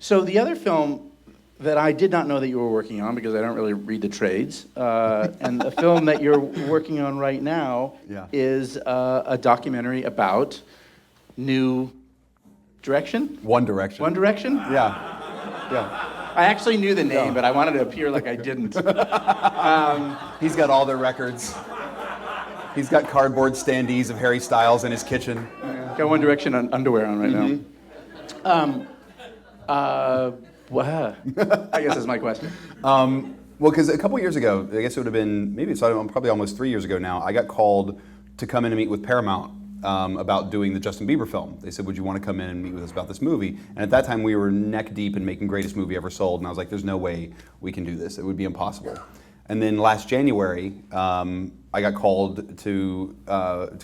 So the other film that I did not know that you were working on, because I don't really read the trades, and the film that you're working on right now is a documentary about New Direction? One Direction. One Direction? Yeah. I actually knew the name, but I wanted to appear like I didn't. He's got all their records. He's got cardboard standees of Harry Styles in his kitchen. Got One Direction underwear on right now. Wow. I guess that's my question. Well, because a couple years ago, I guess it would have been, maybe it's probably almost 3 years ago now, I got called to come in and meet with Paramount about doing the Justin Bieber film. They said, would you want to come in and meet with us about this movie? And at that time, we were neck deep in making Greatest Movie Ever Sold, and I was like, there's no way we can do this. It would be impossible. And then last January, I got called to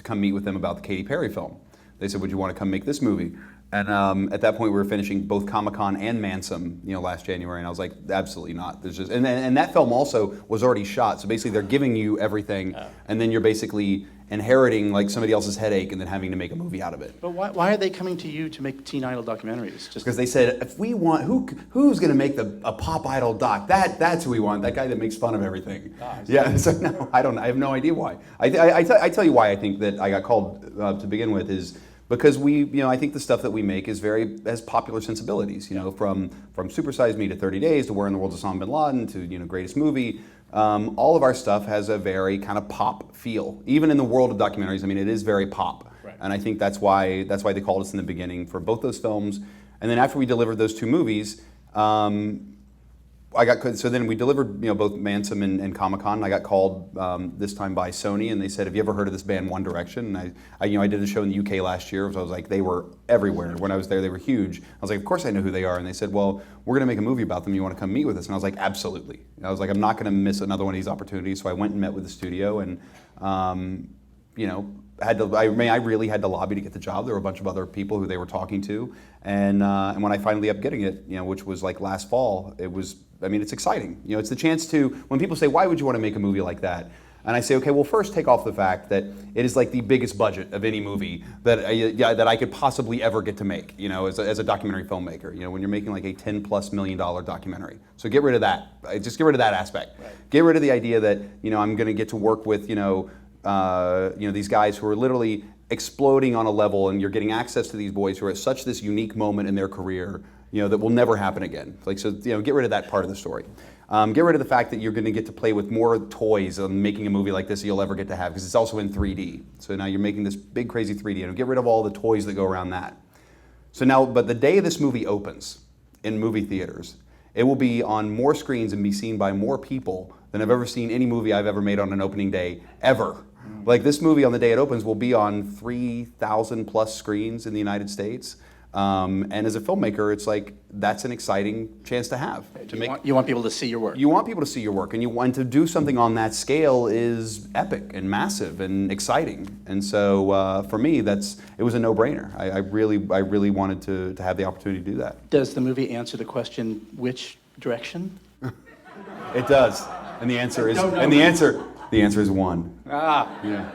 come meet with them about the Katy Perry film. They said, would you want to come make this movie? And at that point, we were finishing both Comic-Con and Mansum, last January, and I was like, absolutely not. There's just, and that film also was already shot. So basically, they're giving you everything, and then you're basically inheriting like somebody else's headache, and then having to make a movie out of it. But why are they coming to you to make teen idol documentaries? Just because they said, if we want, who's going to make a pop idol doc? That's who we want. That guy that makes fun of everything. Yeah. So no, I have no idea why. I tell you why I think that I got called to begin with is. Because I think the stuff that we make has popular sensibilities. From Super Size Me to 30 Days to Where in the World's Osama bin Laden to Greatest Movie. All of our stuff has a very kind of pop feel. Even in the world of documentaries, I mean, it is very pop. Right. And I think that's why they called us in the beginning for both those films. And then after we delivered those two movies, so then we delivered both Mansum and Comic-Con, and I got called this time by Sony, and they said, have you ever heard of this band One Direction? And I did a show in the UK last year, so I was like, they were everywhere. When I was there, they were huge. I was like, of course I know who they are. And they said, well, we're going to make a movie about them. You want to come meet with us? And I was like, absolutely. And I was like, I'm not going to miss another one of these opportunities. So I went and met with the studio, and I really had to lobby to get the job. There were a bunch of other people who they were talking to, and when I finally ended up getting it, which was like last fall, it's exciting. It's the chance to, when people say, why would you want to make a movie like that? And I say, okay, well, first take off the fact that it is like the biggest budget of any movie that I could possibly ever get to make, as a documentary filmmaker, when you're making like a $10+ million documentary. So get rid of that. Just get rid of that aspect. Right. Get rid of the idea that, I'm going to get to work with, these guys who are literally exploding on a level, and you're getting access to these boys who are at such this unique moment in their career, that will never happen again. Get rid of that part of the story. Get rid of the fact that you're going to get to play with more toys on making a movie like this that you'll ever get to have, because it's also in 3D. So now you're making this big, crazy 3D, and get rid of all the toys that go around that. So now, but the day this movie opens in movie theaters, it will be on more screens and be seen by more people than I've ever seen any movie I've ever made on an opening day, ever. Like this movie on the day it opens will be on 3,000+ screens in the United States. And as a filmmaker, it's like, that's an exciting chance to have. You want people to see your work. You want people to see your work, and you want to do something on that scale is epic and massive and exciting. And so for me, it was a no-brainer. I really wanted to have the opportunity to do that. Does the movie answer the question, which direction? It does. And the answer is one. Ah. Yeah.